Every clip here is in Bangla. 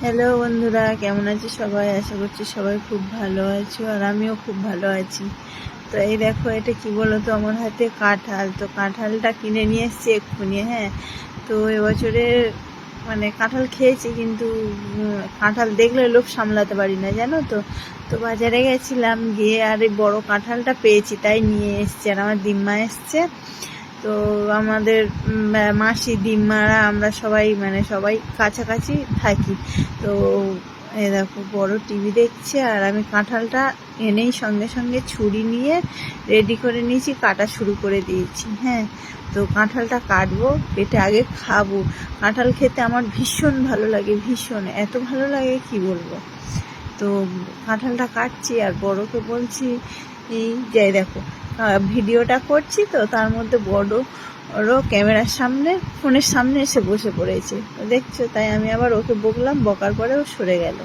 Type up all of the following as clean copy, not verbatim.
হ্যালো বন্ধুরা, কেমন আছো সবাই? আশা করছি সবাই খুব ভালো আছো, আর আমিও খুব ভালো আছি। তো এই দেখো, এটা কি বলো তো, আমার হাতে কাঁঠাল। তো কাঁঠালটা কিনে নিয়ে এসছি এক্ষুনি। হ্যাঁ, তো এবছরে মানে কাঁঠাল খেয়েছি, কিন্তু কাঁঠাল দেখলে লোভ সামলাতে পারি না, জানো তো। তো বাজারে গেছিলাম, গিয়ে আর এই বড় কাঁঠালটা পেয়েছি, তাই নিয়ে এসছি। আর আমার দিম্মা এসছে। তো আমাদের মাসি দিম্মারা আমরা সবাই সবাই কাছাকাছি থাকি। তো এই দেখো, বড় টিভি দেখছে, আর আমি কাঁঠালটা এনেই সঙ্গে সঙ্গে ছুরি নিয়ে রেডি করে নিয়েছি, কাটা শুরু করে দিয়েছি। হ্যাঁ, তো কাঁঠালটা কাটবো, কেটে আগে খাবো। কাঁঠাল খেতে আমার ভীষণ ভালো লাগে, ভীষণ, এত ভালো লাগে কি বলবো। তো কাঁঠালটা কাটছি, আর বড়কে বলছি যে দেখো, ভিডিওটা করছি, তো তার মধ্যে বড় ওরও ক্যামেরার সামনে, ফোনের সামনে এসে বসে পড়েছে, দেখছো। তাই আমি আবার ওকে বকলাম, বকার পরে ও সরে গেল।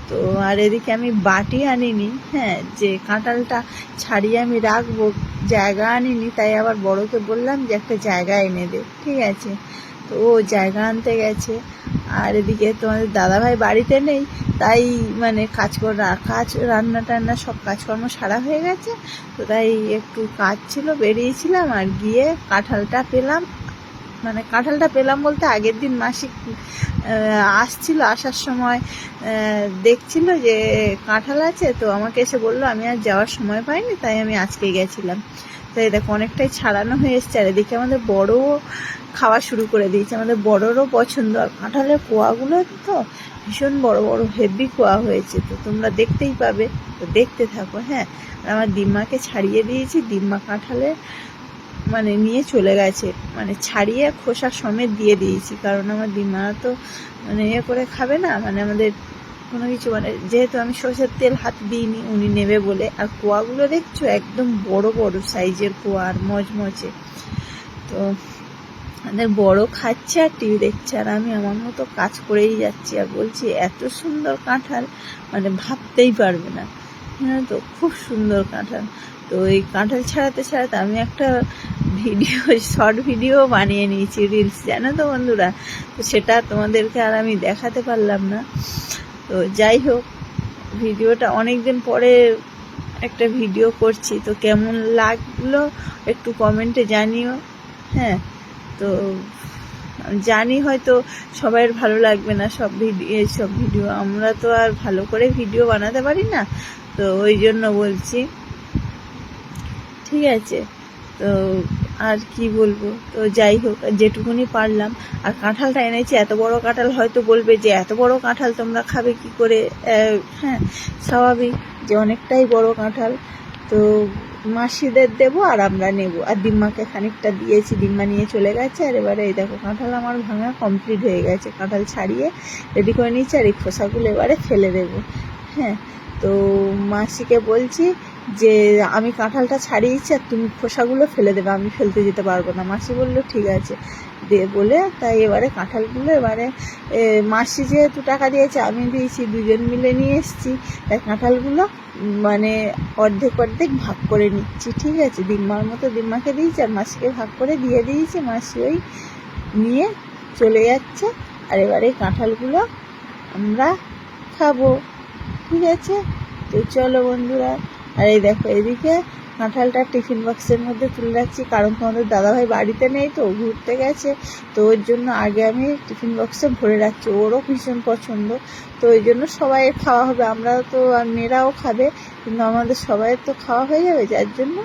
তো আর এদিকে আমি বাটি আনিনি, হ্যাঁ, যে কাঁঠালটা ছাড়িয়ে আমি রাখবো, জায়গা আনিনি। তাই আবার বড়কে বললাম যে একটা জায়গা এনে দে, ঠিক আছে। তো ও জায়গা আনতে গেছে। আর এদিকে তোমাদের দাদাভাই বাড়িতে নেই, তাই কাজ রান্না টান্না সব কাজকর্ম সারা হয়ে গেছে। তো তাই একটু কাজ ছিল, বেরিয়েছিলাম, আর গিয়ে কাঁঠালটা পেলাম। কাঁঠালটা পেলাম বলতে, আগের দিন মাসি আসছিল, আসার সময় দেখছিল যে কাঁঠাল আছে, তো আমাকে এসে বললো। আমি আর যাওয়ার সময় পাইনি, তাই আমি আজকে গেছিলাম। তাই দেখো, অনেকটাই ছাড়ানো হয়ে এসছে। আর এদিকে আমাদের বড়ও খাওয়া শুরু করে দিয়েছে, আমাদের বড়রও পছন্দ। আর কাঁঠালের কোয়াগুলো তো ভীষণ বড় বড়, হেভি কোয়া হয়েছে, তো তোমরা দেখতেই পাবে। তো দেখতে থাকো। হ্যাঁ, আর আমার দিম্মাকে ছাড়িয়ে দিয়েছি, দিম্মা কাঁঠালে নিয়ে চলে গেছে, ছাড়িয়ে খোসা সমেত দিয়ে দিয়েছি, কারণ আমার দিমা তো ইয়ে করে খাবে না, আমাদের কোনো কিছু, যেহেতু আমি সরষের তেল হাতে দিইনি, উনি নেবে বলে। আর কোয়াগুলো দেখছো, একদম বড় বড় সাইজের কোয়া, আর মচমচে। তো আমাদের বড় খাচ্ছে আর টিভি দেখছে, আর আমি আমার মতো কাজ করেই যাচ্ছি, আর বলছি এত সুন্দর কাঁঠাল, ভাবতেই পারবে না। হ্যাঁ, তো খুব সুন্দর কাঁঠাল। তো এই কাঁঠাল ছাড়াতে ছাড়াতে আমি একটা শর্ট ভিডিও বানিয়ে নিয়েছি, রিলস, জানো তো বন্ধুরা। তো সেটা তোমাদেরকে আর আমি দেখাতে পারলাম না। তো যাই হোক, ভিডিওটা অনেক দিন পরে একটা ভিডিও করছি, তো কেমন লাগলো একটু কমেন্টে জানিও। হ্যাঁ, তো জানি হয়তো সবাইয়ের ভালো লাগবে না সব ভিডিও, আমরা তো আর ভালো করে ভিডিও বানাতে পারি না, তো ওই জন্য বলছি, ঠিক আছে। তো আর কি বলবো, তো যাই হোক, যেটুকুনি পারলাম। আর কাঁঠালটা এনেছি, এত বড় কাঁঠাল, হয়তো বলবে যে এত বড় কাঁঠাল তোমরা খাবে কি করে। হ্যাঁ, স্বাভাবিক যে অনেকটাই বড় কাঁঠাল। তো মাসিদের দেবো, আর আমরা নেব। আর দিম্মাকে খানিকটা দিয়েছি, দিম্মা নিয়ে চলে গেছে। আর এবারে এই দেখো, কাঁঠাল আমার ভাঙা কমপ্লিট হয়ে গেছে, কাঁঠাল ছাড়িয়ে রেডি করে নিচ্ছি, আর এই খোসাগুলো এবারে ফেলে দেবো। হ্যাঁ, তো মাসিকে বলছি যে আমি কাঁঠালটা ছাড়িয়েছি, আর তুমি খোসাগুলো ফেলে দেবে, আমি ফেলতে যেতে পারবো না। মাসি বললো ঠিক আছে দে বলে, তাই এবারে কাঁঠালগুলো মাসি যেহেতু টাকা দিয়েছে, আমি দিয়েছি, দুজন মিলে নিয়ে এসেছি, তাই কাঁঠালগুলো অর্ধেক অর্ধেক ভাগ করে নিচ্ছি, ঠিক আছে। দিম্মার মতো দিম্মাকে দিয়েছি, আর মাসিকে ভাগ করে দিয়ে দিয়েছি। মাসি ওই নিয়ে চলে যাচ্ছে, আর এবারে কাঁঠালগুলো আমরা খাবো, ঠিক আছে। তো চলো বন্ধুরা, আর এই দেখো, এদিকে কাঁঠালটা টিফিন বক্সের মধ্যে তুলে রাখছি, কারণ তোমাদের দাদাভাই বাড়িতে নেই, তো ঘুরতে গেছে। তো ওর জন্য আগে আমি টিফিন বক্সে ভরে রাখছি, ওরও ভীষণ পছন্দ। তো ওই জন্য সবাইয়ের খাওয়া হবে, আমরা তো, আর মেয়েরাও খাবে, কিন্তু আমাদের সবাইয়ের তো খাওয়া হয়ে যাবে, যার জন্য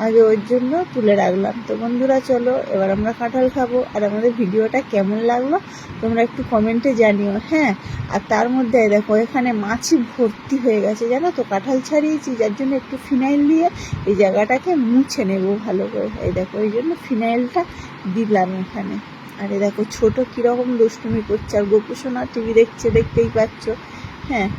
আগে ওর জন্য তুলে রাখলাম। তো বন্ধুরা চলো, এবার আমরা কাঁঠাল খাবো। আর আমাদের ভিডিওটা কেমন লাগলো তোমরা একটু কমেন্টে জানিও। হ্যাঁ, আর তার মধ্যে দেখো, এখানে মাছি ভর্তি হয়ে গেছে, জানো তো। কাঁঠাল ছাড়িয়েছি, যার জন্য একটু ফিনাইল দিয়ে এই জায়গাটাকে মুছে নেব ভালো করে। এই দেখো, ওই জন্য ফিনাইলটা দিলাম এখানে। আর এই দেখো, ছোটো কীরকম দুষ্টুমি করছে, আর গোপুসোনা টিভি দেখছে, দেখতেই পাচ্ছ। হ্যাঁ,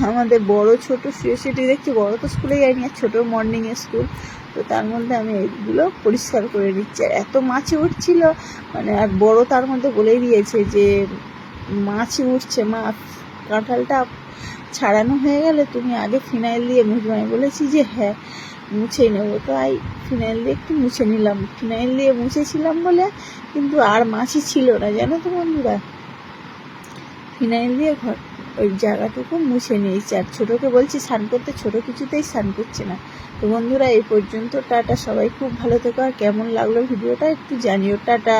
আমাদের বড় ছোট শুয়ে টিভি দেখছি, বড় তো স্কুলে যায়নি, আর ছোটো মর্নিংয়ে স্কুল। তো তার মধ্যে আমি এইগুলো পরিষ্কার করে নিচ্ছি, আর এত মাছি উঠছিল, আর বড় তার মধ্যে বলেই দিয়েছে যে মাছি উঠছে, মা কাঁঠালটা ছাড়ানো হয়ে গেলে তুমি আগে ফিনাইল দিয়ে মুছবে। আমি বলেছি যে হ্যাঁ, মুছেই নেবো। তো ফিনাইল দিয়ে একটু মুছে নিলাম, ফিনাইল দিয়ে মুছেছিলাম বলে কিন্তু আর মাছি ছিল না, জানো তো বন্ধুরা। ফিনাইল দিয়ে ঘর ওই জায়গাটুকু মুছে নিয়েছি। আর ছোটোকে বলছি স্নান করতে, ছোটো কিছুতেই স্নান করছে না। তো বন্ধুরা এই পর্যন্ত, টাটা। সবাই খুব ভালো থেকো, আর কেমন লাগলো ভিডিওটা একটু জানিও। টাটা।